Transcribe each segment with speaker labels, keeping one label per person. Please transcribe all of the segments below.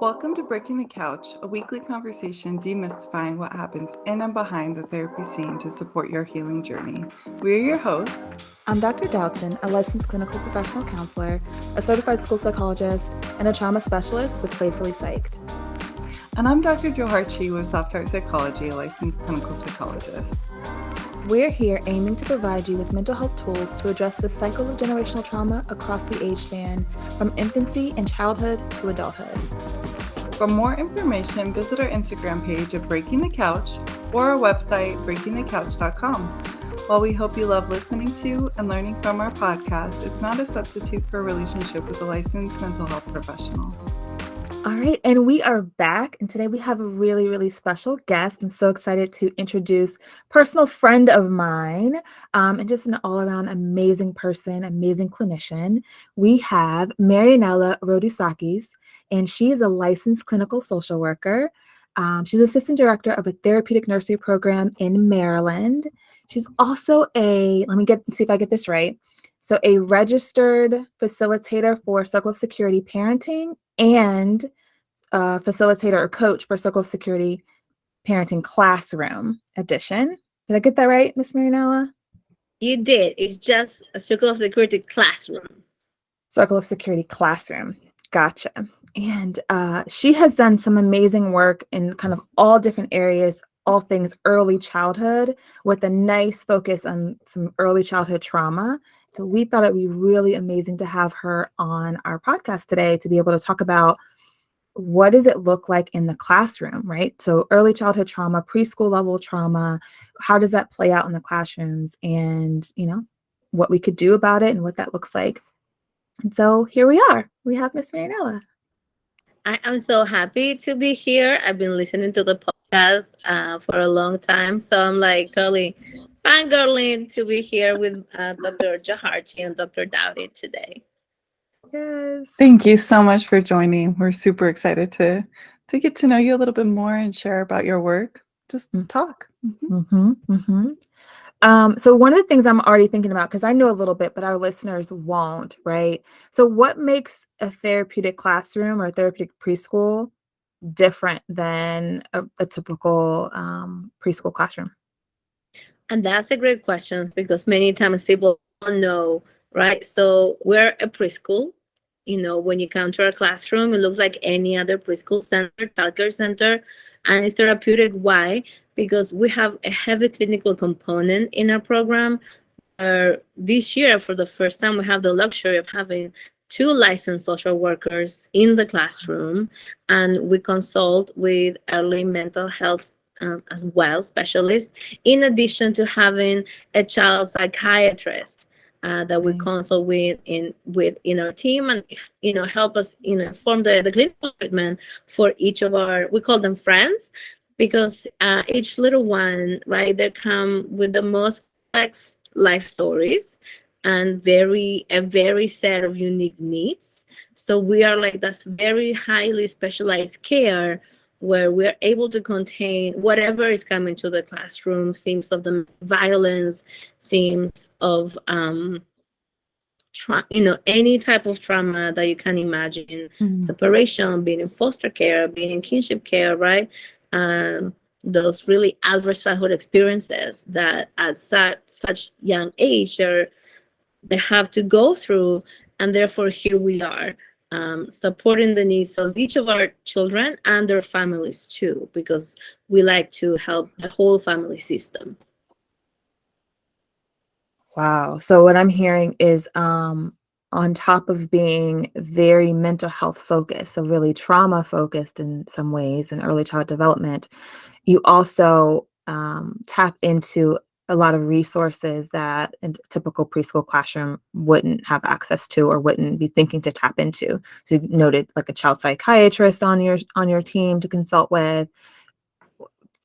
Speaker 1: Welcome to Breaking the Couch, a weekly conversation demystifying what happens in and behind the therapy scene to support your healing journey. We're your hosts.
Speaker 2: I'm Dr. Doughton, a licensed clinical professional counselor, a certified school psychologist, and a trauma specialist with Playfully Psyched.
Speaker 1: And I'm Dr. Jo Harchi with Soft Art Psychology, a licensed clinical psychologist.
Speaker 2: We're here aiming to provide you with mental health tools to address the cycle of generational trauma across the age span, from infancy and childhood to adulthood.
Speaker 1: For more information, visit our Instagram page at Breaking the Couch or our website, breakingthecouch.com. While we hope you love listening to and learning from our podcast, it's not a substitute for a relationship with a licensed mental health professional.
Speaker 2: All right, and we are back, and today we have a really, really special guest. I'm so excited to introduce a personal friend of mine, and just an all-around amazing person, amazing clinician. We have Marianela Rodusakis, and she is a licensed clinical social worker. She's assistant director of a therapeutic nursery program in Maryland. She's also see if I get this right. So a registered facilitator for Circle of Security Parenting and facilitator or coach for Circle of Security Parenting Classroom Edition. Did I get that right, Miss Marianela?
Speaker 3: You did. It's just a Circle of Security Classroom.
Speaker 2: Circle of Security Classroom. Gotcha. And she has done some amazing work in kind of all different areas, all things early childhood, with a nice focus on some early childhood trauma. So we thought it would be really amazing to have her on our podcast today to be able to talk about what does it look like in the classroom, right? So early childhood trauma, preschool level trauma, how does that play out in the classrooms, and, what we could do about it and what that looks like. And so here we are. We have Miss Marianela.
Speaker 3: I am so happy to be here. I've been listening to the podcast for a long time. So I'm like totally fangirling to be here with Dr. Jaharchi and Dr. Dowdy today.
Speaker 2: Yes.
Speaker 1: Thank you so much for joining. We're super excited to get to know you a little bit more and share about your work. Just talk.
Speaker 2: So one of the things I'm already thinking about, because I know a little bit, but our listeners won't, right? So what makes a therapeutic classroom or a therapeutic preschool different than a typical preschool classroom?
Speaker 3: And that's a great question, because many times people don't know, right? So we're a preschool. When you come to our classroom, it looks like any other preschool center, childcare center, and it's therapeutic. Why? Because we have a heavy clinical component in our program. This year, for the first time, we have the luxury of having 2 licensed social workers in the classroom, and we consult with early mental health as well specialists, in addition to having a child psychiatrist that we consult with in our team, and help us form the clinical treatment for each of we call them friends, because each little one, right, they come with the most complex life stories and a very set of unique needs. So we are like that's very highly specialized care, where we're able to contain whatever is coming to the classroom, themes of the violence, themes of any type of trauma that you can imagine, separation, being in foster care, being in kinship care, right? Those really adverse childhood experiences that at such young age they have to go through, and therefore here we are, supporting the needs of each of our children and their families too, because we like to help the whole family system.
Speaker 2: Wow. So what I'm hearing is on top of being very mental health focused, so really trauma focused in some ways in early child development, you also tap into a lot of resources that a typical preschool classroom wouldn't have access to or wouldn't be thinking to tap into. So you noted like a child psychiatrist on your team to consult with,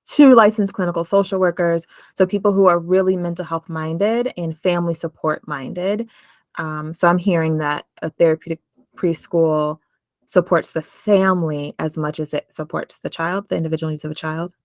Speaker 2: 2 licensed clinical social workers, so people who are really mental health minded and family support minded. So I'm hearing that a therapeutic preschool supports the family as much as it supports the child, the individual needs of a child.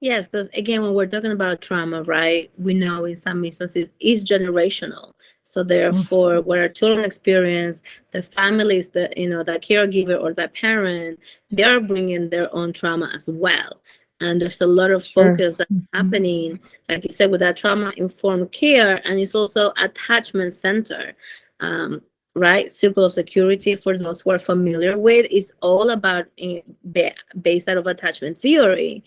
Speaker 3: Yes, because again, when we're talking about trauma, right, we know in some instances it's generational. So therefore, what our children experience, the families, the caregiver or the parent, they are bringing their own trauma as well. And there's a lot of
Speaker 2: Sure.
Speaker 3: focus that's happening, like you said, with that trauma-informed care, and it's also attachment center. Um, right, circle of security, for those who are familiar with, is all about based out of attachment theory,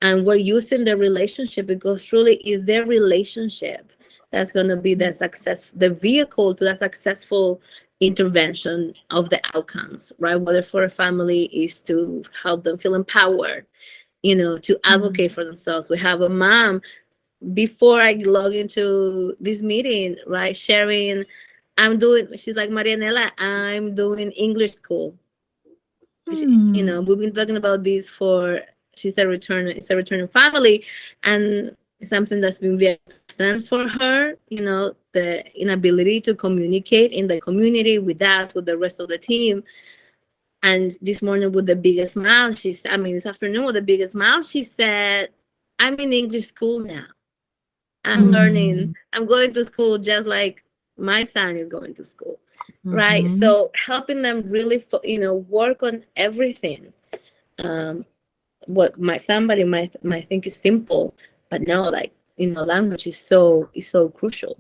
Speaker 3: and we're using the relationship because truly is their relationship that's going to be the vehicle to that successful intervention of the outcomes, right? Whether for a family is to help them feel empowered, to advocate for themselves. We have a mom, before I log into this meeting, right, sharing, she's like, Marianela, I'm doing English school. We've been talking about this for, it's a returning family, and something that's been very present for her, the inability to communicate in the community with us, with the rest of the team. And this morning with the biggest smile, this afternoon with the biggest smile, she said, I'm in English school now. I'm learning, I'm going to school just like my son is going to school. Right. So helping them really, work on everything. What somebody might think is simple, but no, language is so crucial.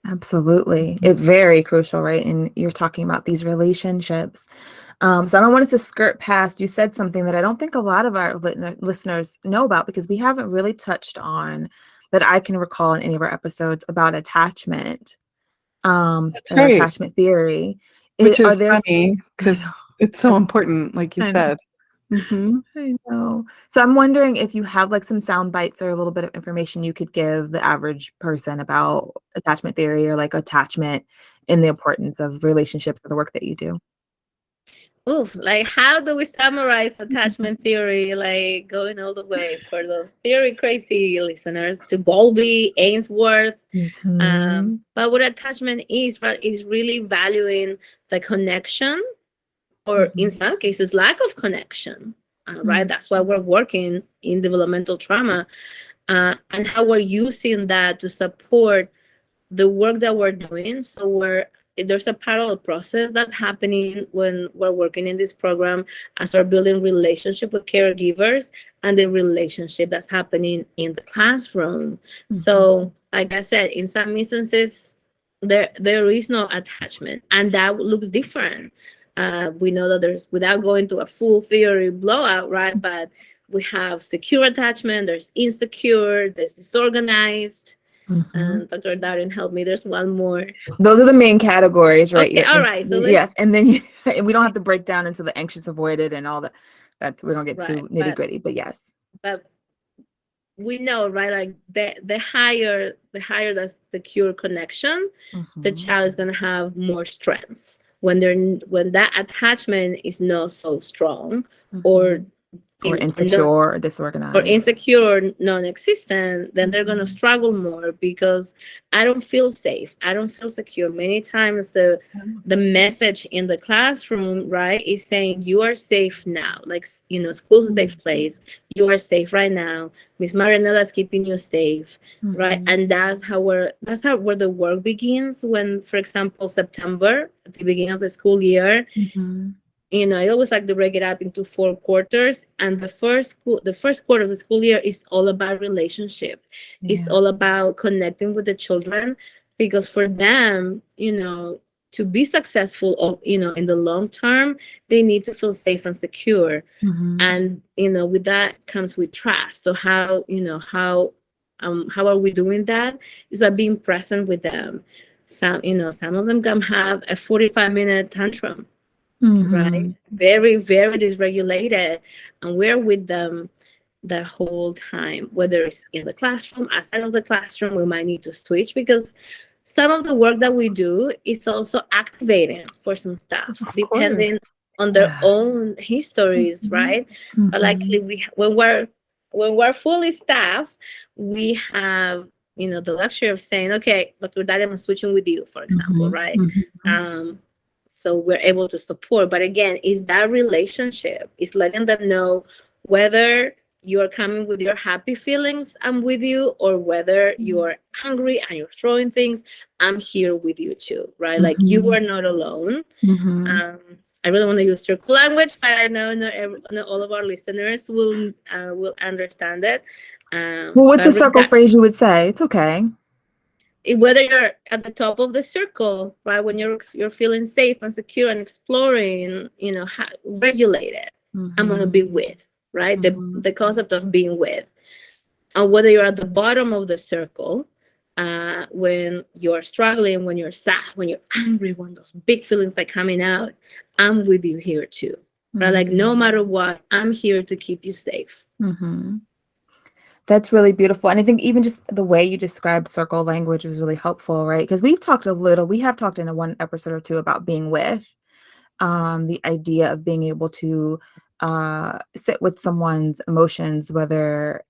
Speaker 2: Absolutely. It's very crucial, right? And you're talking about these relationships. So I don't want us to skirt past. You said something that I don't think a lot of our listeners know about, because we haven't really touched on, that I can recall in any of our episodes, about attachment.
Speaker 1: That's
Speaker 2: and
Speaker 1: right.
Speaker 2: attachment theory.
Speaker 1: Which
Speaker 2: Are
Speaker 1: is
Speaker 2: there
Speaker 1: funny because it's so important, like you
Speaker 2: I know.
Speaker 1: said. Mm-hmm.
Speaker 2: I know. So I'm wondering if you have like some sound bites or a little bit of information you could give the average person about attachment theory, or like attachment and the importance of relationships or the work that you do.
Speaker 3: Oof, like how do we summarize attachment theory, like going all the way for those theory crazy listeners to Bowlby, Ainsworth. But what attachment is, right, is really valuing the connection, or in some cases lack of connection, right? That's why we're working in developmental trauma, and how we're using that to support the work that we're doing. So there's a parallel process that's happening when we're working in this program, as we're building relationship with caregivers, and the relationship that's happening in the classroom. So like I said, in some instances there is no attachment, and that looks different. We know that there's, without going to a full theory blowout, right, but we have secure attachment, there's insecure, there's disorganized. And Dr. Darren, help me. There's one more.
Speaker 2: Those are the main categories, right?
Speaker 3: Okay, all right. So
Speaker 2: yes, and then we don't have to break down into the anxious, avoided, and all that. We don't get too nitty gritty, but yes.
Speaker 3: But we know, right? Like the higher the secure connection, the child is gonna have more strengths. When that attachment is not so strong, or
Speaker 2: insecure, or disorganized,
Speaker 3: or insecure, or non-existent, then they're going to struggle more, because I don't feel safe, I don't feel secure. Many times the message in the classroom, right, is saying you are safe now, like, school's a safe place, you are safe right now, Miss Marianela is keeping you safe, right? And that's how where the work begins. When, for example, September, at the beginning of the school year, I always like to break it up into 4 quarters. And the first quarter of the school year is all about relationship. It's all about connecting with the children, because for them, to be successful, in the long term, they need to feel safe and secure. And, with that comes with trust. So how are we doing that? Is by being present with them. Some of them can have a 45-minute tantrum. Right, very, very dysregulated, and we're with them the whole time, whether it's in the classroom, outside of the classroom. We might need to switch, because some of the work that we do is also activating for some staff, depending on their own histories, right? But likely when we're fully staffed, we have the luxury of saying, okay, Dr. Daria, I'm switching with you, for example, right? So we're able to support. But again, is that relationship, is letting them know whether, you're coming with your happy feelings, I'm with you, or whether you're angry and you're throwing things, I'm here with you too, right? Like you are not alone. I really want to use circle language, but I know not all of our listeners will understand it.
Speaker 2: Well, what's a circle phrase you would say? It's okay.
Speaker 3: Whether you're at the top of the circle, right, when you're feeling safe and secure and exploring, regulated, I'm going to be with, right? The concept of being with. And whether you're at the bottom of the circle, when you're struggling, when you're sad, when you're angry, when those big feelings are coming out, I'm with you here too, right? Like no matter what, I'm here to keep you safe.
Speaker 2: That's really beautiful. And I think even just the way you described circle language was really helpful, right? Because we have talked in a one episode or two about being with, the idea of being able to sit with someone's emotions, whether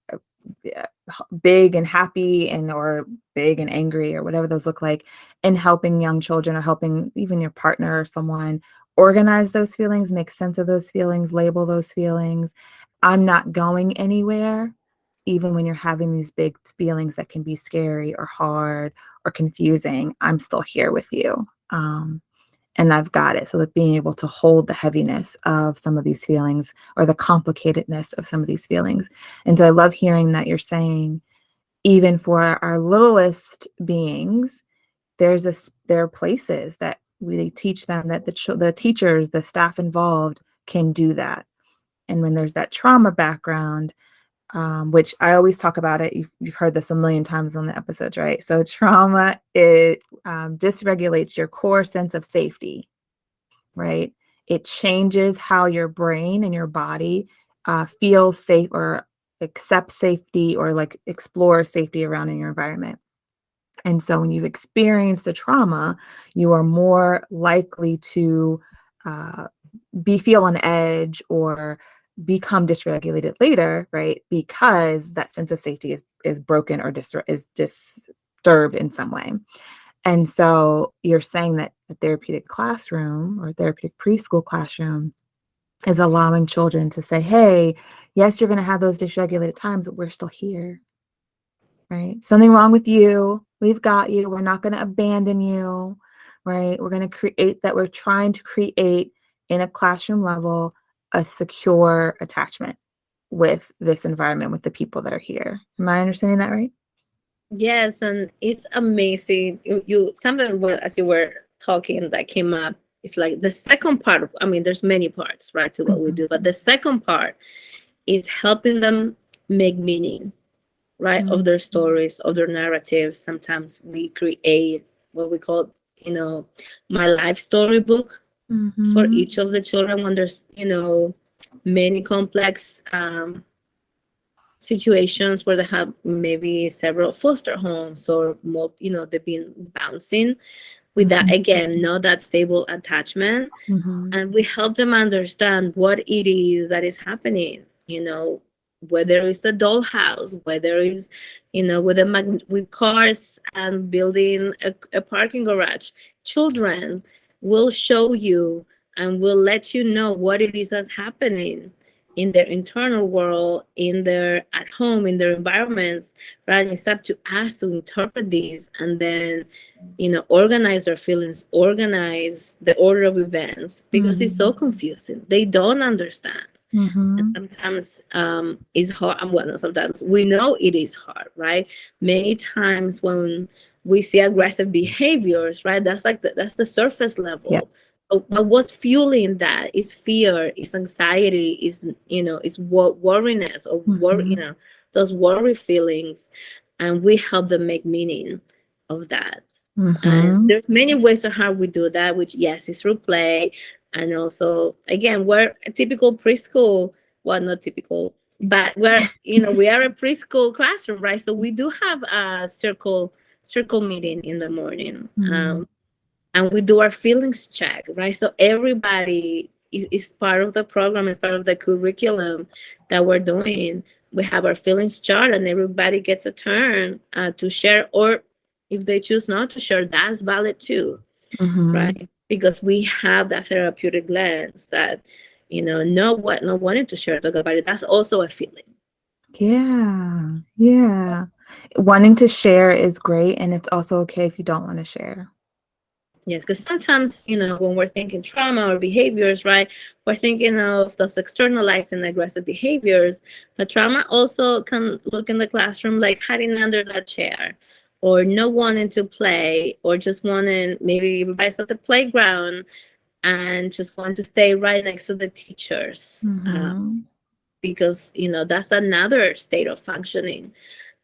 Speaker 2: big and happy or big and angry or whatever those look like, and helping young children or helping even your partner or someone organize those feelings, make sense of those feelings, label those feelings. I'm not going anywhere. Even when you're having these big feelings that can be scary or hard or confusing, I'm still here with you. And I've got it. So that being able to hold the heaviness of some of these feelings or the complicatedness of some of these feelings. And so I love hearing that you're saying, even for our littlest beings, there are places that really teach them that the teachers, the staff involved can do that. And when there's that trauma background, which I always talk about it. You've heard this a million times on the episodes, right? So trauma, it dysregulates your core sense of safety, right? It changes how your brain and your body feels safe or accepts safety or like explores safety around in your environment. And so when you've experienced a trauma, you are more likely to feel on edge or become dysregulated later, right? Because that sense of safety is broken or is disturbed in some way. And so you're saying that a therapeutic classroom or therapeutic preschool classroom is allowing children to say, hey, yes, you're going to have those dysregulated times, but we're still here, right? Something wrong with you. We've got you. We're not going to abandon you, right? We're going to create that. We're trying to create in a classroom level a secure attachment with this environment, with the people that are here. Am I understanding that right?
Speaker 3: Yes, and it's amazing. You something as you were talking that came up. It's like the second part. There's many parts, right, to what we do, but the second part is helping them make meaning, right, of their stories, of their narratives. Sometimes we create what we call, my life storybook for each of the children when there's, many complex situations where they have maybe several foster homes or they've been bouncing with that, again, not that stable attachment. And we help them understand what it is that is happening, whether it's the dollhouse, whether it's, with cars and building a parking garage. Children will show you and will let you know what it is that's happening in their internal world, in their at home, in their environments, right? It's up to us to interpret these and then, organize their feelings, organize the order of events, because it's so confusing. They don't understand. And sometimes it's hard. Well, sometimes we know it is hard, right? Many times when we see aggressive behaviors, right? That's that's the surface level.
Speaker 2: Yep.
Speaker 3: But what's fueling that is fear, is anxiety, is worriness or worry, those worry feelings, and we help them make meaning of that. And there's many ways of how we do that, which yes, is through play, and also again, we're a typical preschool. Well, not typical, but we're we are a preschool classroom, right? So we do have a circle meeting in the morning. And we do our feelings check, right? So everybody is part of the program, is part of the curriculum that we're doing. We have our feelings chart and everybody gets a turn to share, or if they choose not to share, that's valid too, right? Because we have that therapeutic lens that, not wanting to share, talk about it, that's also a feeling.
Speaker 2: Yeah. Yeah. Wanting to share is great, and it's also okay if you don't want to share.
Speaker 3: Yes, because sometimes, when we're thinking trauma or behaviors, right, we're thinking of those externalized and aggressive behaviors. But trauma also can look in the classroom like hiding under that chair, or not wanting to play, or just wanting maybe everybody's at the playground and just want to stay right next to the teachers.
Speaker 2: Mm-hmm.
Speaker 3: Because, that's another state of functioning.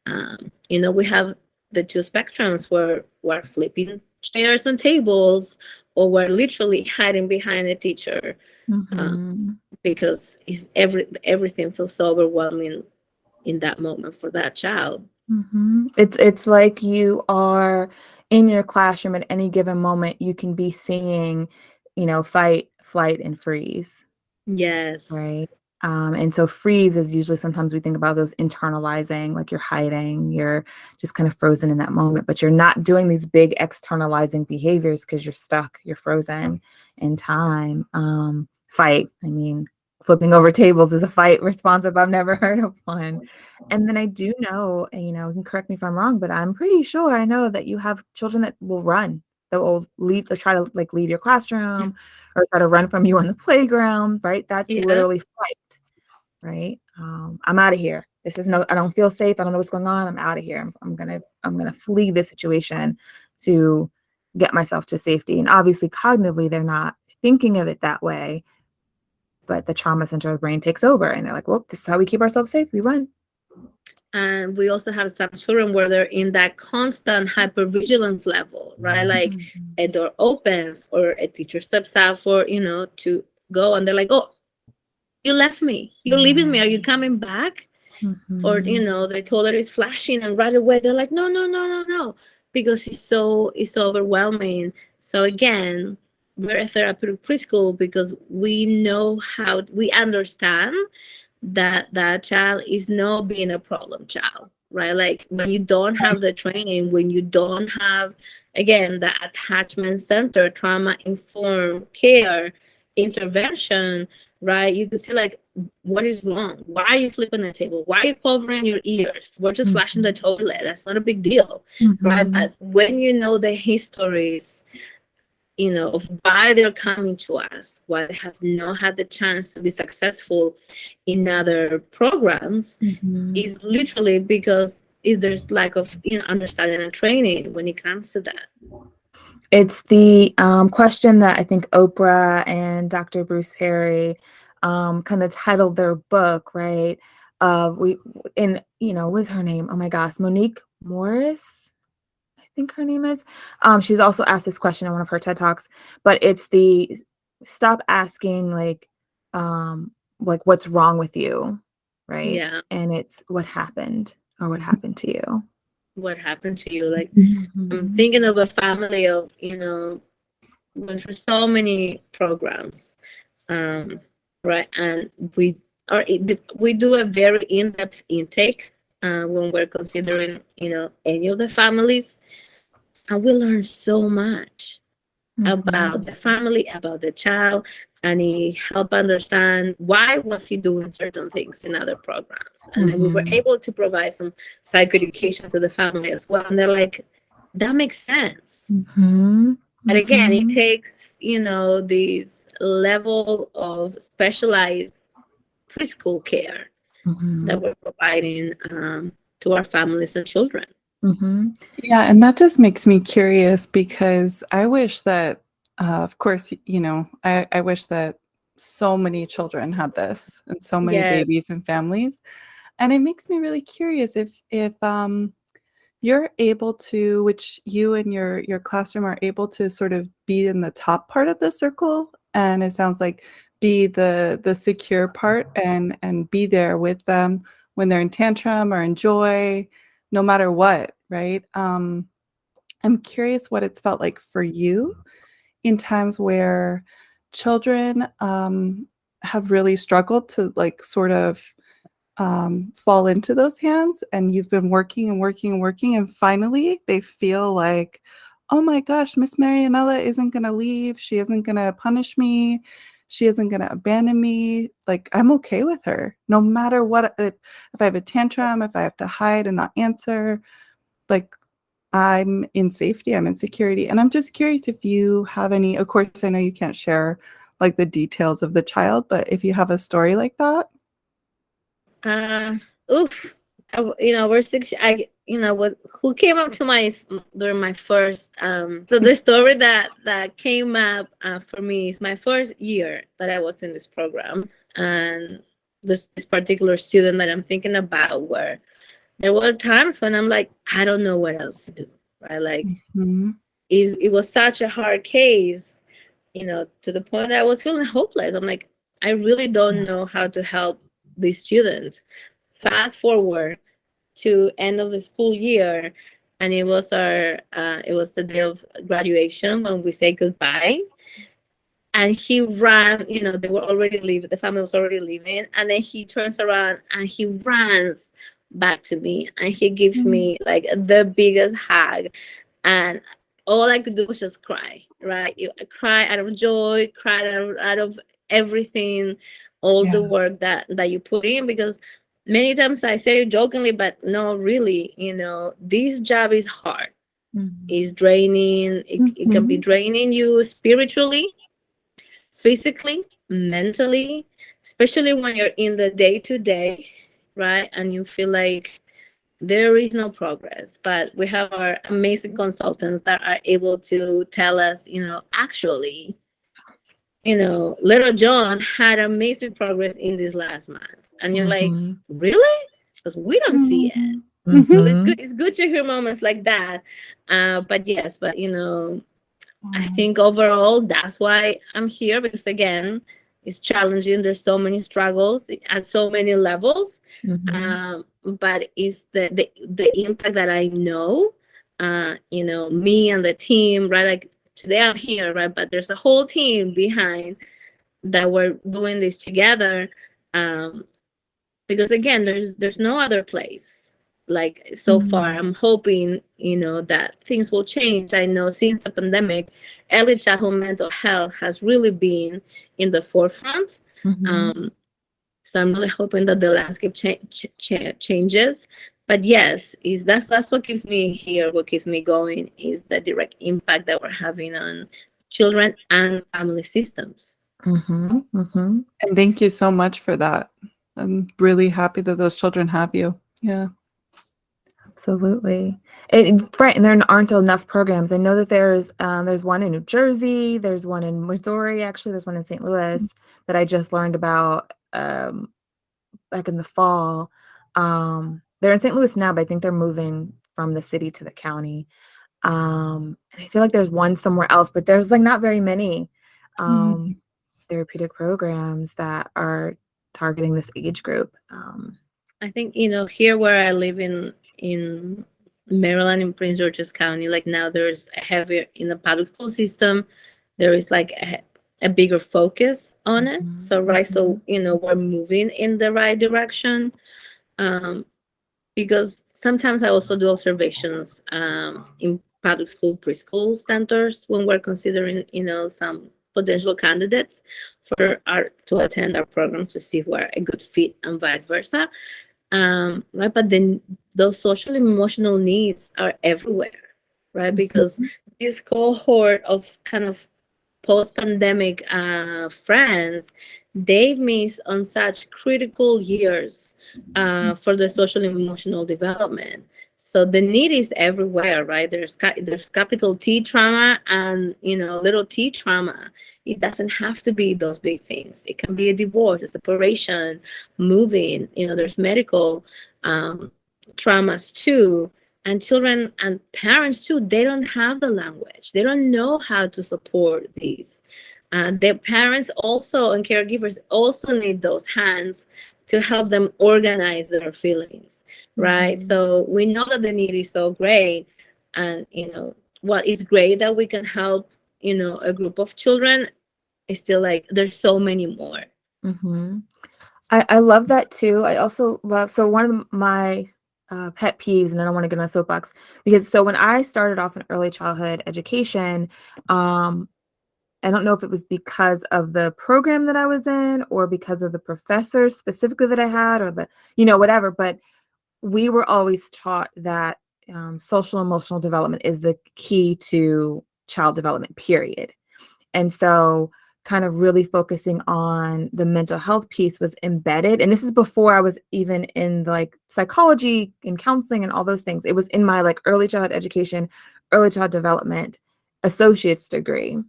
Speaker 3: We have the two spectrums where we're flipping chairs and tables, or we're literally hiding behind a teacher,
Speaker 2: Mm-hmm.
Speaker 3: because everything feels so overwhelming in that moment for that child.
Speaker 2: Mm-hmm. It's like you are in your classroom at any given moment. You can be seeing, fight, flight, and freeze.
Speaker 3: Yes.
Speaker 2: Right. And so freeze is usually sometimes we think about those internalizing, like you're hiding, you're just kind of frozen in that moment, but you're not doing these big externalizing behaviors because you're stuck, you're frozen in time. Fight, I mean, flipping over tables is a fight responsive. I've never heard of one. And then I do know, and, you can correct me if I'm wrong, but I'm pretty sure I know that you have children that will run, that will leave, to try to like leave your classroom or try to run from you on the playground, right? That's
Speaker 3: Yeah.
Speaker 2: literally fight, right? I'm out of here. This is no, I don't feel safe. I don't know what's going on. I'm out of here. I'm gonna flee this situation to get myself to safety. And obviously, cognitively, they're not thinking of it that way, but the trauma center of the brain takes over, and they're like, "Well, this is how we keep ourselves safe. We run."
Speaker 3: And we also have some children where they're in that constant hypervigilance level, right? Like
Speaker 2: Mhm.
Speaker 3: a door opens or a teacher steps out for, to go, and they're like, oh, you left me. You're leaving me. Are you coming back? Or,
Speaker 2: Mhm.
Speaker 3: the toddler is flashing, and right away they're like, no, no, no, no, no, because it's so overwhelming. So again, we're a therapeutic preschool because we understand that that child is not being a problem child, right? Like when you don't have the training, when you don't have, again, the attachment center, trauma informed care intervention, right? You could see like, what is wrong? Why are you flipping the table? Why are you covering your ears? We're just flashing the
Speaker 2: Mhm.
Speaker 3: toilet. That's not a big deal, right?
Speaker 2: Mhm.
Speaker 3: But when you know the histories, of why they're coming to us, why they have not had the chance to be successful in other programs,
Speaker 2: Mhm.
Speaker 3: is literally because there's lack of understanding and training when it comes to that.
Speaker 2: It's the question that I think Oprah and Dr. Bruce Perry kind of titled their book, right? We in what's her name? Oh my gosh, Monique Morris, I think her name is. She's also asked this question in one of her TED Talks, but it's the stop asking like what's wrong with you, right?
Speaker 3: Yeah.
Speaker 2: And it's what happened or what happened to you.
Speaker 3: What happened to you? Like, I'm
Speaker 2: Mhm.
Speaker 3: thinking of a family of, went through so many programs, um, right? And we do a very in-depth intake when we're considering, any of the families, and we learn so much about
Speaker 2: Mhm.
Speaker 3: the family, about the child, and he helped understand why was he doing certain things in other programs. And then we were
Speaker 2: Mhm.
Speaker 3: able to provide some psychoeducation to the family as well. And they're like, that makes sense.
Speaker 2: Mhm.
Speaker 3: But again, it
Speaker 2: Mhm.
Speaker 3: takes, this level of specialized preschool care that
Speaker 2: Mhm.
Speaker 3: we're providing to our families and children.
Speaker 2: Mhm.
Speaker 1: Yeah, and that just makes me curious because I wish that, of course, I wish that so many children had this and so many
Speaker 3: Yes.
Speaker 1: babies and families. And it makes me really curious if you're able to, which you and your classroom are able to sort of be in the top part of the circle, and it sounds like be the secure part and be there with them when they're in tantrum or in joy, no matter what, right? I'm curious what it's felt like for you in times where children have really struggled to like sort of fall into those hands, and you've been working and working and working, and finally they feel like, oh my gosh, Miss Marianela isn't going to leave. She isn't going to punish me. she isn't going to abandon me. Like, I'm okay with her no matter what. If I have a tantrum, if I have to hide and not answer, like, I'm in safety, I'm in security. And I'm just curious if you have any, of course, I know you can't share like the details of the child, but if you have a story like that.
Speaker 3: Oof. We're six. Who came up to my during my first. So the story that came up for me is my first year that I was in this program, and this particular student that I'm thinking about, where there were times when I'm like, I don't know what else to do, right? Like, it was such a hard case, to the point that I was feeling hopeless. I'm like, I really don't know how to help these students. Fast forward to end of the school year, and it was the day of graduation when we say goodbye. And he ran, they were already leaving, the family was already leaving, and then he turns around and he runs back to me, and he gives me like the biggest hug. And all I could do was just cry, right? I cry out of joy, cry out of everything, all the work that you put in. Because many times I say it jokingly, but no, really, this job is hard. It's draining. It can be draining you spiritually, physically, mentally, especially when you're in the day-to-day, right? And you feel like there is no progress. But we have our amazing consultants that are able to tell us, actually, little John had amazing progress in this last month. And you're like, really? Because we don't see it. So it's good to hear moments like that. But I think overall that's why I'm here, because again, it's challenging. There's so many struggles at so many levels. But it's the impact that I know, me and the team, right? Like today I'm here, right? But there's a whole team behind that we're doing this together. Because again, there's no other place. Like so far, I'm hoping, that things will change. I know since the pandemic, early childhood mental health has really been in the forefront. So I'm really hoping that the landscape changes. But yes, that's what keeps me here. What keeps me going is the direct impact that we're having on children and family systems.
Speaker 1: And thank you so much for that. I'm really happy that those children have you. Yeah.
Speaker 2: Absolutely. Right. And there aren't enough programs. I know that there's one in New Jersey, there's one in Missouri, actually, there's one in St. Louis that I just learned about back in the fall. They're in St. Louis now, but I think they're moving from the city to the county. And I feel like there's one somewhere else, but there's like not very many therapeutic programs that are targeting this age group.
Speaker 3: I think, here where I live in Maryland, in Prince George's County, like now there's a heavier in the public school system. There is like a bigger focus on it. So, right. So, we're moving in the right direction. Because sometimes I also do observations in public school preschool centers when we're considering, some potential candidates to attend our program to see if we're a good fit and vice versa. Right, but then those social and emotional needs are everywhere, right? Because this cohort of kind of post-pandemic friends, they've missed on such critical years for the social and emotional development. So the need is everywhere, right? There's capital T trauma and little T trauma. It doesn't have to be those big things. It can be a divorce, a separation, moving. There's medical traumas too. And children and parents too, they don't have the language. They don't know how to support these. Their parents also and caregivers also need those hands to help them organize their feelings, right? So we know that the need is so great. And, it's great that we can help, a group of children. It's still like there's so many more.
Speaker 2: I love that too. I also love, so one of my pet peeves, and I don't want to get on a soapbox, because so when I started off in early childhood education, I don't know if it was because of the program that I was in or because of the professors specifically that I had or the, whatever, but we were always taught that social emotional development is the key to child development, period. And so kind of really focusing on the mental health piece was embedded. And this is before I was even in like psychology and counseling and all those things. It was in my like early childhood education, early child development associate's degree.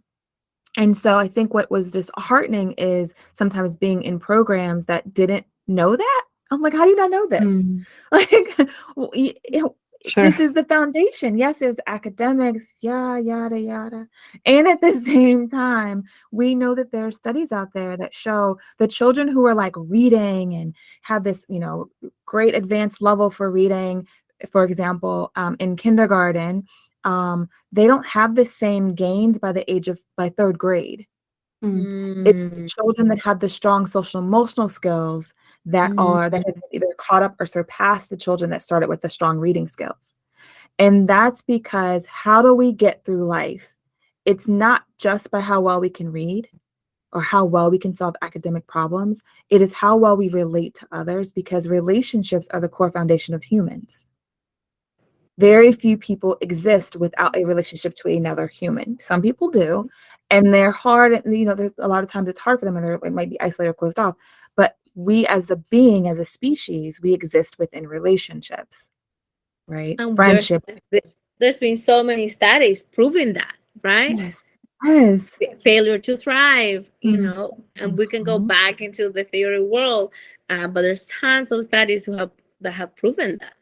Speaker 2: And so I think what was disheartening is sometimes being in programs that didn't know that. I'm like, how do you not know this? Like,
Speaker 1: Sure.
Speaker 2: this is the foundation. Yes, there's academics, yada, yada. And at the same time, we know that there are studies out there that show the children who are like reading and have this, great advanced level for reading, for example, in kindergarten, they don't have the same gains by third grade. It's children that have the strong social emotional skills that have either caught up or surpassed the children that started with the strong reading skills. And that's because how do we get through life? It's not just by how well we can read or how well we can solve academic problems. It is how well we relate to others, because relationships are the core foundation of humans. Very few people exist without a relationship to another human. Some people do, and they're hard, there's a lot of times it's hard for them and it might be isolated or closed off. But we as a being, as a species, we exist within relationships, right?
Speaker 3: And
Speaker 2: Friendship.
Speaker 3: there's been so many studies proving that, right?
Speaker 2: Yes.
Speaker 3: Failure to thrive, and we can go back into the theory world, but there's tons of studies that have proven that.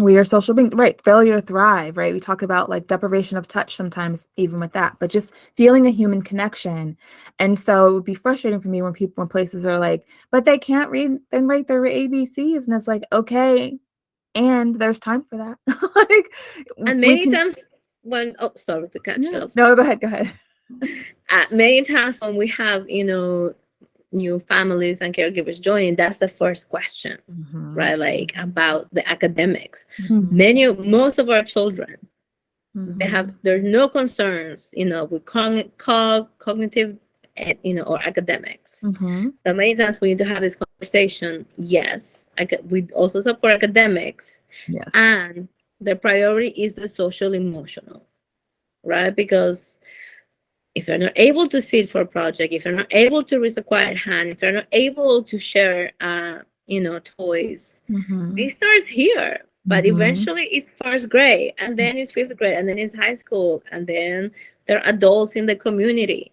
Speaker 2: We are social beings, right? Failure to thrive, right? We talk about like deprivation of touch sometimes, even with that, but just feeling a human connection. And so it would be frustrating for me when places are like, but they can't read and write their ABCs. And it's like, okay, and there's time for that.
Speaker 3: And many times sorry to cut you off.
Speaker 2: No, go ahead.
Speaker 3: Many times when we have, new families and caregivers joining, that's the first question, right? Like about the academics. Most of our children, there's no concerns, with cognitive, or academics. So many times we need to have this conversation. Yes, we also support academics.
Speaker 2: Yes.
Speaker 3: And the priority is the social emotional, right? Because if you're not able to sit for a project, if you're not able to raise a quiet hand, if you're not able to share, toys, this starts here. But eventually it's first grade, and then it's fifth grade, and then it's high school, and then there are adults in the community.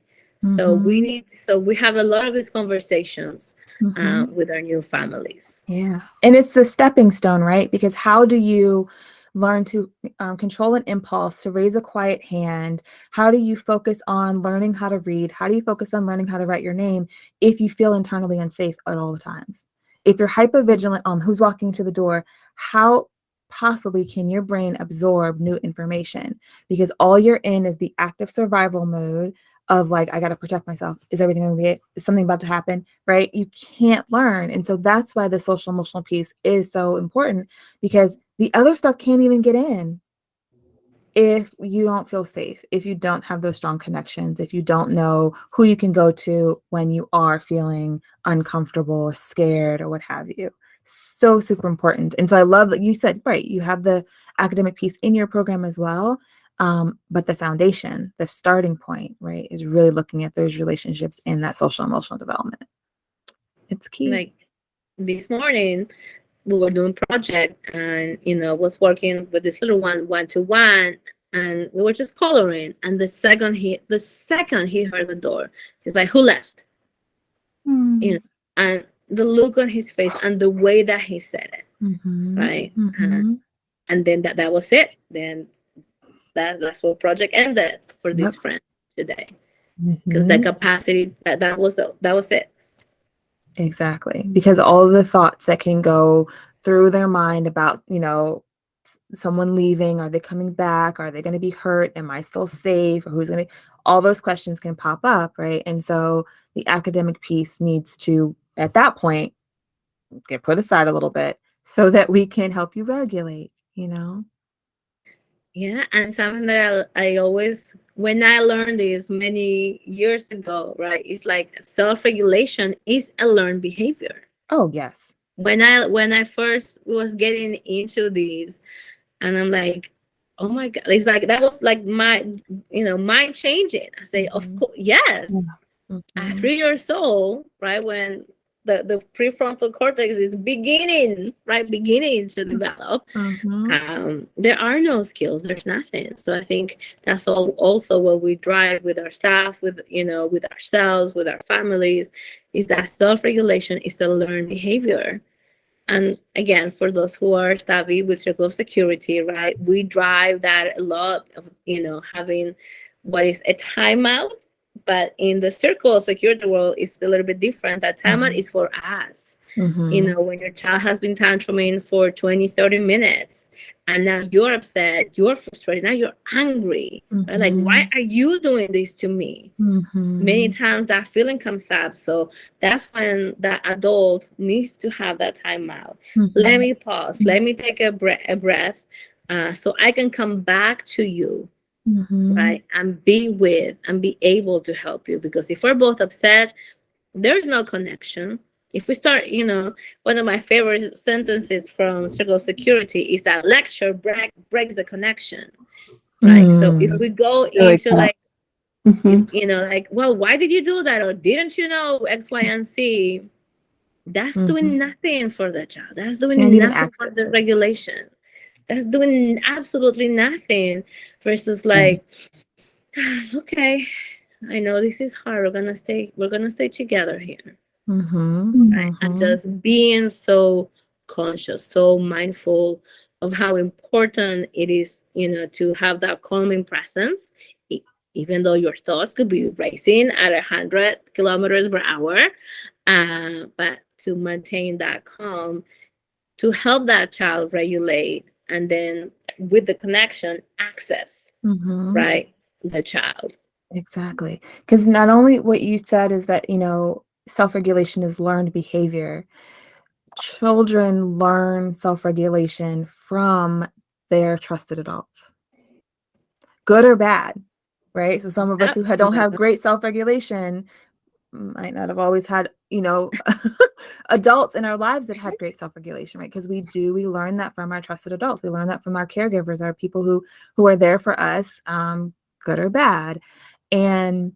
Speaker 3: So we have a lot of these conversations with our new families.
Speaker 2: Yeah. And it's the stepping stone, right? Because how do you learn to control an impulse, to raise a quiet hand? How do you focus on learning how to read? How do you focus on learning how to write your name if you feel internally unsafe at all the times? If you're hypervigilant on who's walking to the door, how possibly can your brain absorb new information? Because all you're in is the active survival mode of like, I got to protect myself. Is everything going to be, is something about to happen, right? You can't learn. And so that's why the social emotional piece is so important, because the other stuff can't even get in if you don't feel safe, if you don't have those strong connections, if you don't know who you can go to when you are feeling uncomfortable, scared, or what have you. So super important. And so I love that you said, right, you have the academic piece in your program as well. But the foundation, the starting point, right, is really looking at those relationships in that social emotional development. It's key.
Speaker 3: Like this morning, we were doing project, and was working with this little one to one, and we were just coloring. And the second he heard the door, he's like, "Who left?" And the look on his face and the way that he said it, right? And then that was it. Then that's what project ended for this friend today, because the capacity that was it.
Speaker 2: Exactly. Because all of the thoughts that can go through their mind about, someone leaving, are they coming back? Are they going to be hurt? Am I still safe? Or who's going to, all those questions can pop up, right? And so the academic piece needs to, at that point, get put aside a little bit so that we can help you regulate,
Speaker 3: Yeah, and something that I always, when I learned this many years ago, right? It's like self-regulation is a learned behavior.
Speaker 2: Oh, yes.
Speaker 3: When I first was getting into these, and I'm like, oh my God, it's like that was like my, mind changing. I say, of
Speaker 2: Mhm.
Speaker 3: course, yes. At
Speaker 2: Mhm.
Speaker 3: 3 years old, right, when the prefrontal cortex is beginning to develop,
Speaker 2: Mhm.
Speaker 3: there are no skills, there's nothing. So I think that's all also what we drive with our staff, with ourselves, with our families, is that self-regulation is the learned behavior. And again, for those who are savvy with circle of security, right, we drive that a lot of, having what is a timeout. But in the circle of security world, it's a little bit different. That timeout
Speaker 2: Mhm.
Speaker 3: is for us.
Speaker 2: Mhm.
Speaker 3: When your child has been tantruming for 20, 30 minutes, and now you're upset, you're frustrated, now you're angry, right? Like, why
Speaker 2: Mhm.
Speaker 3: are you doing this to me? Many
Speaker 2: Mhm.
Speaker 3: times that feeling comes up. So that's when that adult needs to have that time out. Let
Speaker 2: Mhm.
Speaker 3: me pause. Let me take a breath, so I can come back to you,
Speaker 2: Mhm.
Speaker 3: right? And be able to help you. Because if we're both upset, there's no connection. If we start, one of my favorite sentences from Circle of Security is that lecture breaks the connection, right? So if
Speaker 2: Mm.
Speaker 3: we go
Speaker 1: I like
Speaker 3: into
Speaker 1: that.
Speaker 3: like,
Speaker 1: Hmm.
Speaker 3: like, well, why did you do that? Or didn't you know X, Y, and Z? That's doing
Speaker 2: Mhm.
Speaker 3: nothing for the child. That's
Speaker 2: Can't
Speaker 3: doing
Speaker 2: even
Speaker 3: nothing for
Speaker 2: access
Speaker 3: the
Speaker 2: it.
Speaker 3: regulation. That's doing absolutely nothing versus like, okay, I know this is hard. We're gonna stay together here.
Speaker 2: Mhm.
Speaker 3: Right. And
Speaker 2: Mhm.
Speaker 3: just being so conscious, so mindful of how important it is, to have that calming presence, e- even though your thoughts could be racing at 100 kilometers per hour, but to maintain that calm, to help that child regulate, and then with the connection, access,
Speaker 2: Mhm.
Speaker 3: right, the child.
Speaker 2: Exactly. Because not only what you said is that, self-regulation is learned behavior. Children learn self-regulation from their trusted adults, good or bad, right? So some of us
Speaker 3: Yep.
Speaker 2: who don't have great self-regulation might not have always had, adults in our lives that had great self-regulation, right? Because we learn that from our trusted adults. We learn that from our caregivers, our people who are there for us, good or bad. And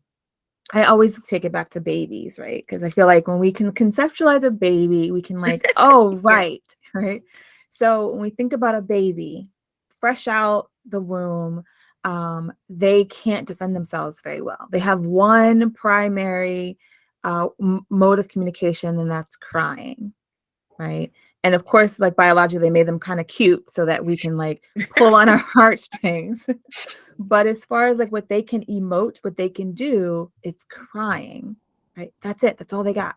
Speaker 2: I always take it back to babies, right? Because I feel like when we can conceptualize a baby, we can like, oh,
Speaker 3: Yeah.
Speaker 2: right, right. So when we think about a baby fresh out the womb, they can't defend themselves very well. They have one primary mode of communication, and that's crying, right? And of course, like biologically, they made them kind of cute so that we can like pull on our heartstrings. But as far as like what they can emote, what they can do, it's crying, right? That's it. That's all they got.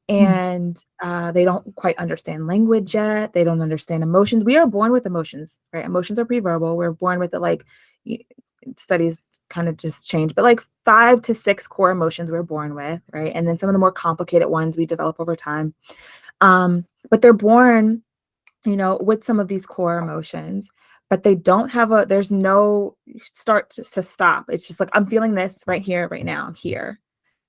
Speaker 2: And they don't quite understand language yet. They don't understand emotions. We are born with emotions, right? Emotions are pre-verbal. We're born with it. Like y- studies kind of just change, but like 5 to 6 core emotions we're born with, right? And then some of the more complicated ones we develop over time. But they're born, with some of these core emotions, but they don't have there's no start to stop. It's just like, I'm feeling this right here, right now, here,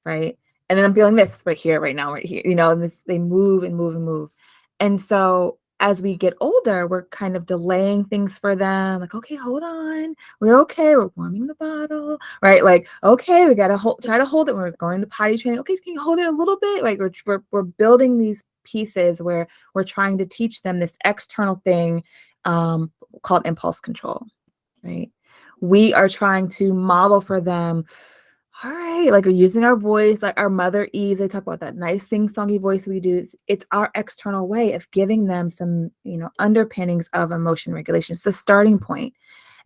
Speaker 2: right? And then I'm feeling this right here, right now, right here, and they move and move and move. And so as we get older, we're kind of delaying things for them. Like, okay, hold on. We're okay. We're warming the bottle, right? Like, okay, we got to try to hold it. We're going to potty training. Okay, can you hold it a little bit? Like we're building these pieces where we're trying to teach them this external thing called impulse control, right? We are trying to model for them, all right, like we're using our voice, like our mother ease. They talk about that nice sing-songy voice we do. It's our external way of giving them some, underpinnings of emotion regulation. It's a starting point.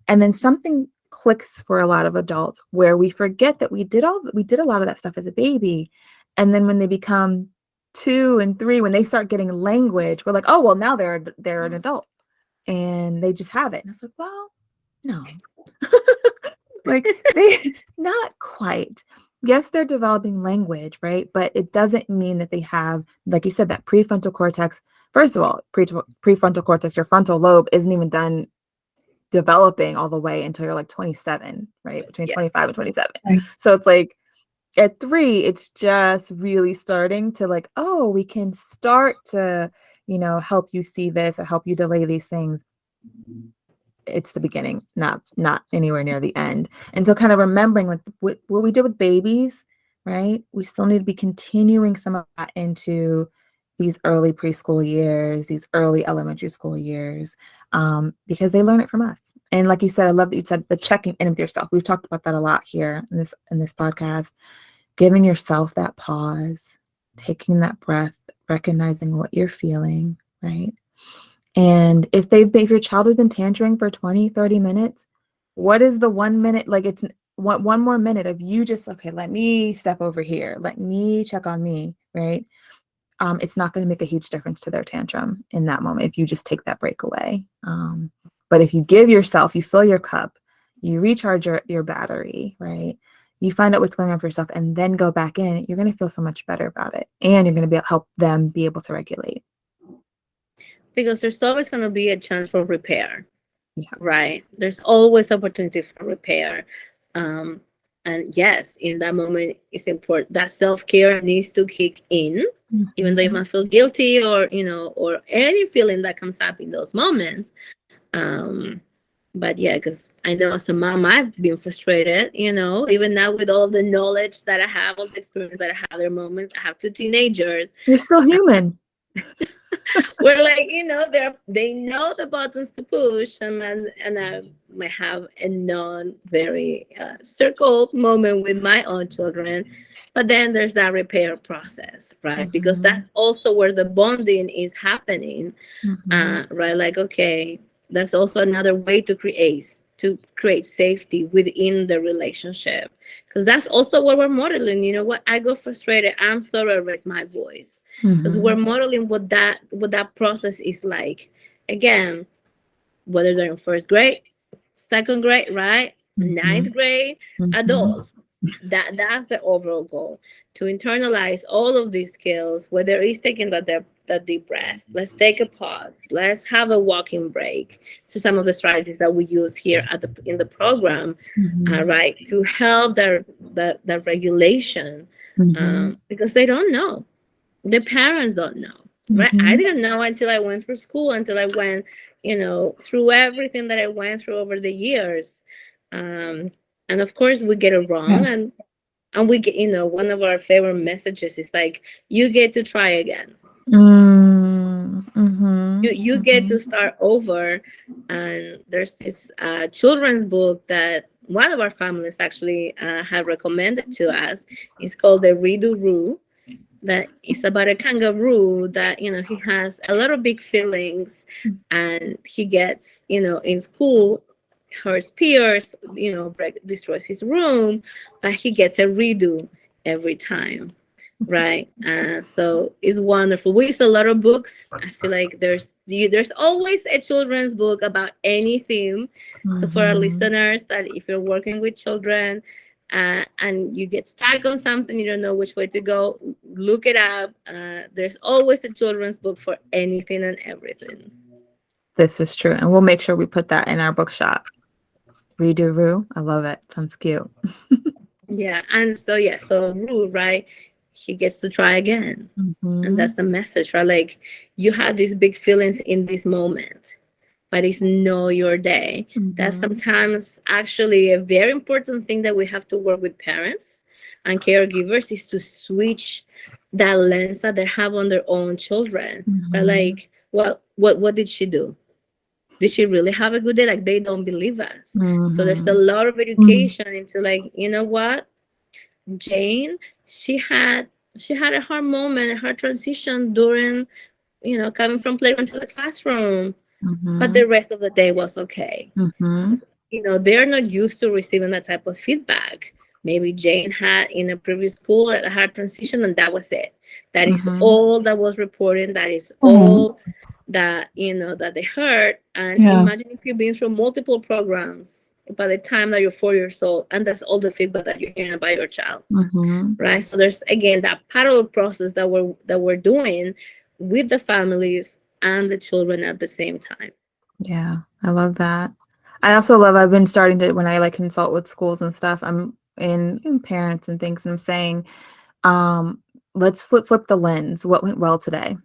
Speaker 2: And then something clicks for a lot of adults where we forget that we did a lot of that stuff as a baby. And then when they become 2 and 3, when they start getting language, we're like, oh, well, now they're an adult and they just have it. And it's like, well, no. Like they not quite. Yes, they're developing language, right? But it doesn't mean that they have, like you said, that prefrontal cortex. First of all, prefrontal cortex, your frontal lobe isn't even done developing all the way until you're like 27, right? Between 25 and 27.
Speaker 1: Right.
Speaker 2: So it's like at 3, it's just really starting to like, oh, we can start to, help you see this or help you delay these things. It's the beginning, not anywhere near the end. And so kind of remembering like what we did with babies, right? We still need to be continuing some of that into these early preschool years, these early elementary school years, because they learn it from us. And like you said, I love that you said the checking in with yourself. We've talked about that a lot here in this podcast. Giving yourself that pause, taking that breath, recognizing what you're feeling, right? And if your child has been tantruming for 20, 30 minutes, what is the 1 minute? Like it's one more minute of you just, okay, let me step over here. Let me check on me, right? It's not going to make a huge difference to their tantrum in that moment if you just take that break away. But if you give yourself, you fill your cup, you recharge your battery, right? You find out what's going on for yourself and then go back in, you're going to feel so much better about it. And you're going to help them be able to regulate.
Speaker 3: Because there's always going to be a chance for repair,
Speaker 2: Yeah.
Speaker 3: right? There's always opportunity for repair. And yes, in that moment, it's important that self-care needs to kick in, even though you might feel guilty or any feeling that comes up in those moments. But yeah, because I know as a mom, I've been frustrated, even now with all the knowledge that I have, all the experience that I have, there are moments. I have 2 teenagers.
Speaker 2: You're still human.
Speaker 3: We're like, they know the buttons to push, and I might have a non very circle moment with my own children, but then there's that repair process, right? Because that's also where the bonding is happening, right? Like, okay, that's also another way to create safety within the relationship, because that's also what we're modeling. You know what? I go frustrated. I'm sorry, I raise my voice, because we're modeling what that process is like. Again, whether they're in first grade, second grade, right, ninth grade, adults. That's the overall goal, to internalize all of these skills, whether it's taking that deep breath. Let's take a pause. Let's have a walking break. So some of the strategies that we use here in the program, right, to help the regulation, because they don't know. The parents don't know, right? I didn't know until I went through school, until I went, through everything that I went through over the years. And of course we get it wrong, and we get, one of our favorite messages is like, you get to try again. You get to start over. And there's this children's book that one of our families actually had recommended to us. It's called The Redo Rule. That is about a kangaroo that, he has a lot of big feelings, and he gets, in school, hurts peers, destroys his room, but he gets a redo every time, right? So it's wonderful. We use a lot of books. I feel like there's always a children's book about any theme. So for our listeners, that if you're working with children, and you get stuck on something, you don't know which way to go, look it up. There's always a children's book for anything and everything.
Speaker 2: This is true. And we'll make sure we put that in our bookshop. Redo Rue. I love it. Sounds cute.
Speaker 3: Yeah. And so Rue, right? He gets to try again. And that's the message, right? Like, you had these big feelings in this moment, but it's not your day. That's sometimes actually a very important thing that we have to work with parents and caregivers, is to switch that lens that they have on their own children. But like, what did she do? Did she really have a good day? Like, they don't believe us. So there's a lot of education into, like, you know what? Jane, she had a hard moment, a hard transition during, coming from playground to the classroom. But the rest of the day was okay. They're not used to receiving that type of feedback. Maybe Jane had in a previous school a hard transition, and that was it. That is all that was reported. That is all that, that they heard. And imagine if you've been through multiple programs by the time that you're 4 years old, and that's all the feedback that you're hearing about your child, right? So there's, again, that parallel process that we're doing with the families and the children at the same time.
Speaker 2: Yeah, I love that. I also love, I've been starting to, when I like consult with schools and stuff, I'm in parents and things, and I'm saying, let's flip the lens. What went well today?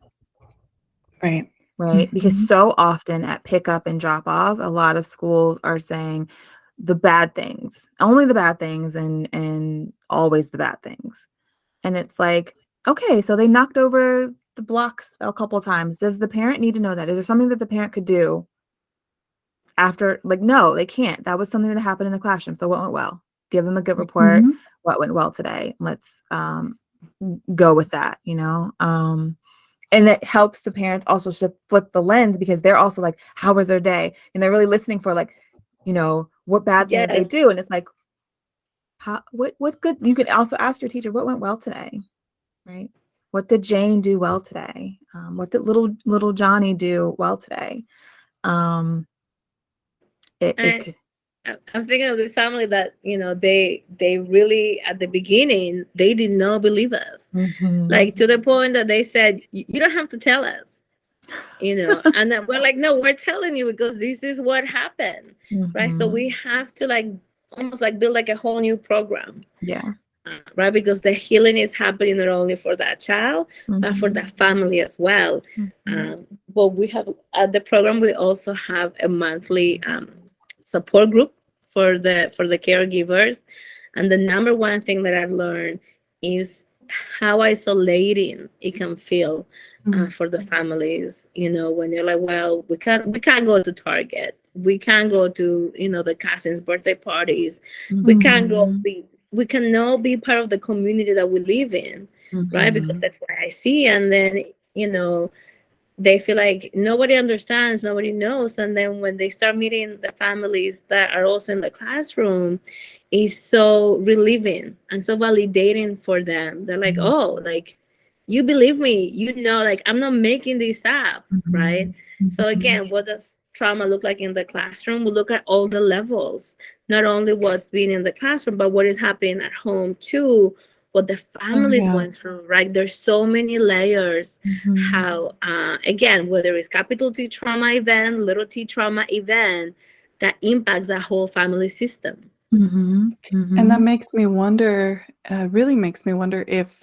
Speaker 1: Right.
Speaker 2: Right? Because so often at pickup and drop off, a lot of schools are saying the bad things, only the bad things, and always the bad things. And it's like, okay, so they knocked over the blocks a couple times. Does the parent need to know that? Is there something that the parent could do after? Like, no, they can't. That was something that happened in the classroom. So what went well? Give them a good report. What went well today? Let's go with that, you know? And it helps the parents also to flip the lens, because they're also like, how was their day? And they're really listening for, like, you know, what bad thing did they
Speaker 3: Yes.
Speaker 2: do? And it's like, what good? You can also ask your teacher, what went well today, right? What did Jane do well today? What did little Johnny do well today? It
Speaker 3: And
Speaker 2: could.
Speaker 3: I'm thinking of this family that, they really, at the beginning, they did not believe us. Like, to the point that they said, you don't have to tell us, and then we're like, no, we're telling you because this is what happened. Right. So we have to, like, almost like build like a whole new program.
Speaker 2: Yeah.
Speaker 3: Right. Because the healing is happening not only for that child, but for that family as well. But we have, at the program, we also have a monthly support group for the caregivers. And the number one thing that I've learned is how isolating it can feel for the families, when you're like, well, we can't go to Target, we can't go to, the cousin's birthday parties, we cannot be part of the community that we live in, right? Because that's what I see. And then, they feel like nobody understands, nobody knows. And then when they start meeting the families that are also in the classroom, it's so relieving and so validating for them. They're like, oh, like, you believe me, like, I'm not making this up, right? So again, what does trauma look like in the classroom? We look at all the levels, not only what's being in the classroom, but what is happening at home too, what the families went through, right? There's so many layers. How, again, whether it's capital T trauma event, little t trauma event, that impacts that whole family system.
Speaker 1: And that makes me wonder, really makes me wonder if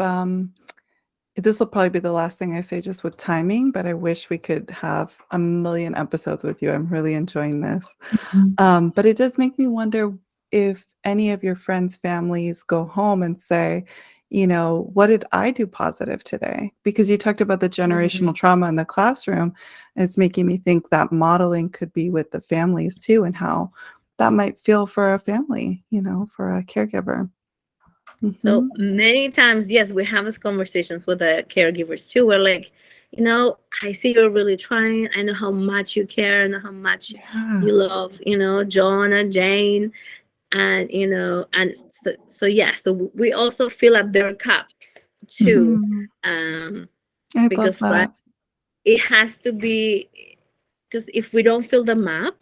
Speaker 1: this will probably be the last thing I say just with timing, but I wish we could have a million episodes with you. I'm really enjoying this. But it does make me wonder if any of your friends' families go home and say, what did I do positive today? Because you talked about the generational trauma in the classroom. And it's making me think that modeling could be with the families too, and how that might feel for a family, for a caregiver.
Speaker 3: So many times, yes, we have these conversations with the caregivers too. We're like, I see you're really trying. I know how much you care. I know how much you love, John and Jane. And, and so we also fill up their cups too.
Speaker 1: I
Speaker 3: Because,
Speaker 1: love that.
Speaker 3: right, it has to be, because if we don't fill them up,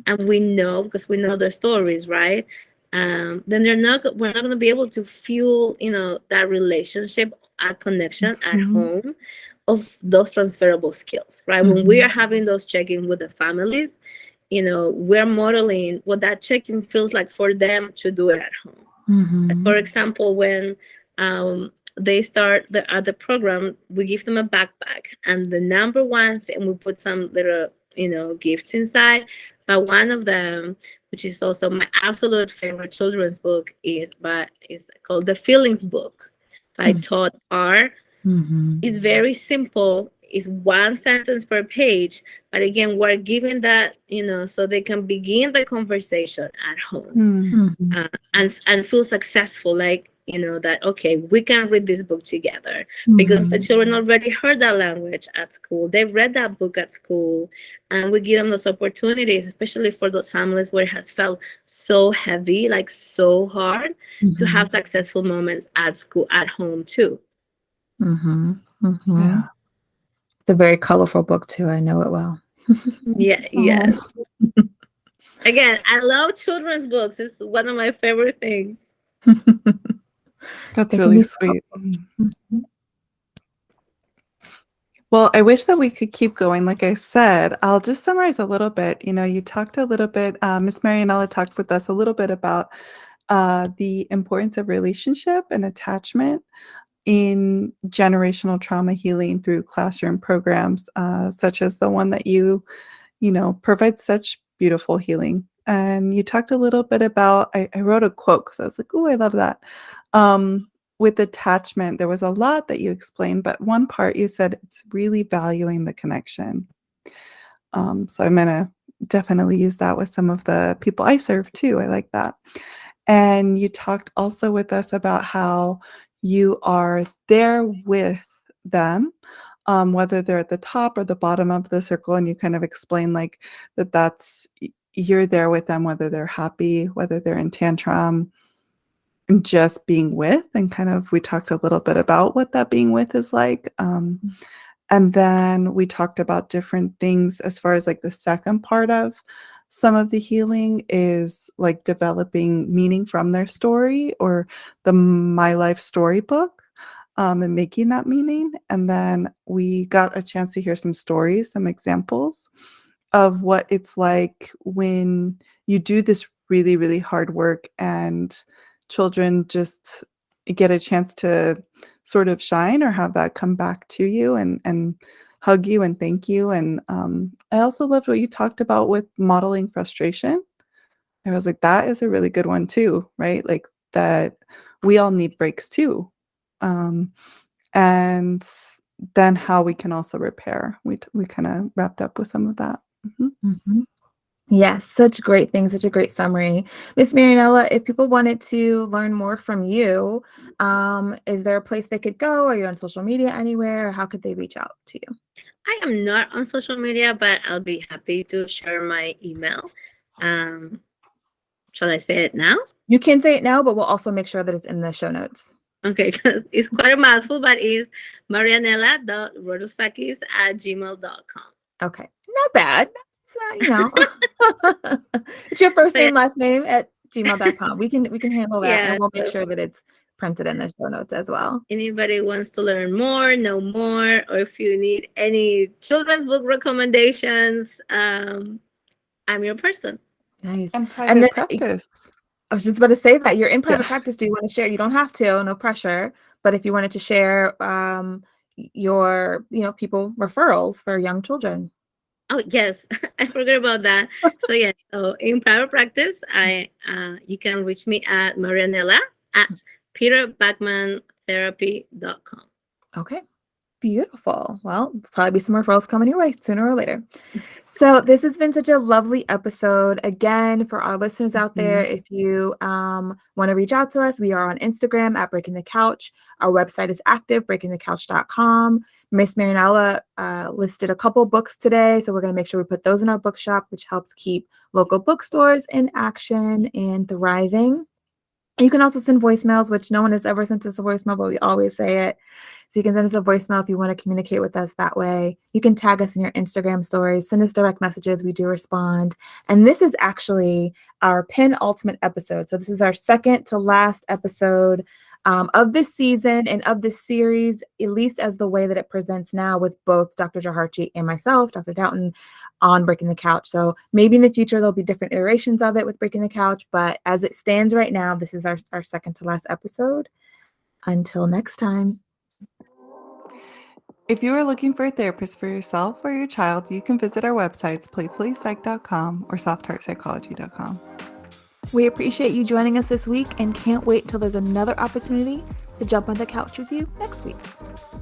Speaker 3: and we know, because we know their stories, right? Then we're not going to be able to fuel, that relationship, a connection at home of those transferable skills, right? When we are having those check-in with the families, we're modeling what that check-in feels like for them to do it at home. For example, when they start the program, we give them a backpack, and the number one thing, we put some little gifts inside, but one of them, which is also my absolute favorite children's book, is called The Feelings Book by Todd R. It's very simple. It's one sentence per page, but again, we're giving that, so they can begin the conversation at home and feel successful, like, that, okay, we can read this book together, because the children already heard that language at school. They've read that book at school, and we give them those opportunities, especially for those families where it has felt so heavy, like so hard, to have successful moments at school, at home too.
Speaker 1: Yeah.
Speaker 2: It's a very colorful book too. I know it well.
Speaker 3: Yeah. Yes. Again, I love children's books. It's one of my favorite things.
Speaker 1: That's really sweet. Well, I wish that we could keep going. Like I said, I'll just summarize a little bit. You talked a little bit, Miss Marianela talked with us a little bit about the importance of relationship and attachment in generational trauma healing through classroom programs, such as the one that provide such beautiful healing. And you talked a little bit about, I wrote a quote because I was like, oh, I love that. With attachment, there was a lot that you explained, but one part you said it's really valuing the connection. So I'm going to definitely use that with some of the people I serve too. I like that. And you talked also with us about how you are there with them, whether they're at the top or the bottom of the circle, and you kind of explain like you're there with them, whether they're happy, whether they're in tantrum, and just being with, and kind of we talked a little bit about what that being with is like. And then we talked about different things as far as like the second part of some of the healing is like developing meaning from their story or the My Life storybook, and making that meaning. And then we got a chance to hear some stories, some examples of what it's like when you do this really, really hard work and children just get a chance to sort of shine or have that come back to you and hug you and thank you. And I also loved what you talked about with modeling frustration. I was like, that is a really good one too, right? Like that we all need breaks too. And then how we can also repair. We kind of wrapped up with some of that.
Speaker 2: Yes, such great things, such a great summary. Miss Marianela, if people wanted to learn more from you, is there a place they could go? Are you on social media anywhere? Or how could they reach out to you?
Speaker 3: I am not on social media, but I'll be happy to share my email. Shall I say it now?
Speaker 2: You can say it now, but we'll also make sure that it's in the show notes.
Speaker 3: Okay, because it's quite a mouthful, but it's marianela.rodosakis@gmail.com.
Speaker 2: Okay, not bad. It's your first name, last name at gmail.com. We can handle that,
Speaker 3: Yeah,
Speaker 2: and we'll make sure that it's printed in the show notes as well.
Speaker 3: Anybody wants to learn more, know more, or if you need any children's book recommendations, I'm your person.
Speaker 2: Nice.
Speaker 1: And private practice.
Speaker 2: I was just about to say that you're in private practice. Do you want to share? You don't have to, no pressure. But if you wanted to share your, people referrals for young children.
Speaker 3: Oh yes, I forgot about that. So yeah, so in private practice, you can reach me at Marianela at peterbachmantherapy.com.
Speaker 2: Okay, beautiful. Well, probably be some referrals coming your way sooner or later. So this has been such a lovely episode. Again, for our listeners out there, if you want to reach out to us, we are on Instagram at Breaking the Couch. Our website is active, breakingthecouch.com. Miss Marianela listed a couple books today, so we're going to make sure we put those in our bookshop, which helps keep local bookstores in action and thriving. You can also send voicemails, which no one has ever sent us a voicemail, but we always say it. So you can send us a voicemail if you want to communicate with us that way. You can tag us in your Instagram stories, send us direct messages. We do respond. And this is actually our penultimate episode. So this is our second to last episode of this season and of this series, at least as the way that it presents now with both Dr. Jaharchi and myself, Dr. Doughton, on Breaking the Couch. So maybe in the future, there'll be different iterations of it with Breaking the Couch. But as it stands right now, this is our second to last episode. Until next time.
Speaker 1: If you are looking for a therapist for yourself or your child, you can visit our websites, playfullypsych.com or softheartpsychology.com.
Speaker 2: We appreciate you joining us this week and can't wait till there's another opportunity to jump on the couch with you next week.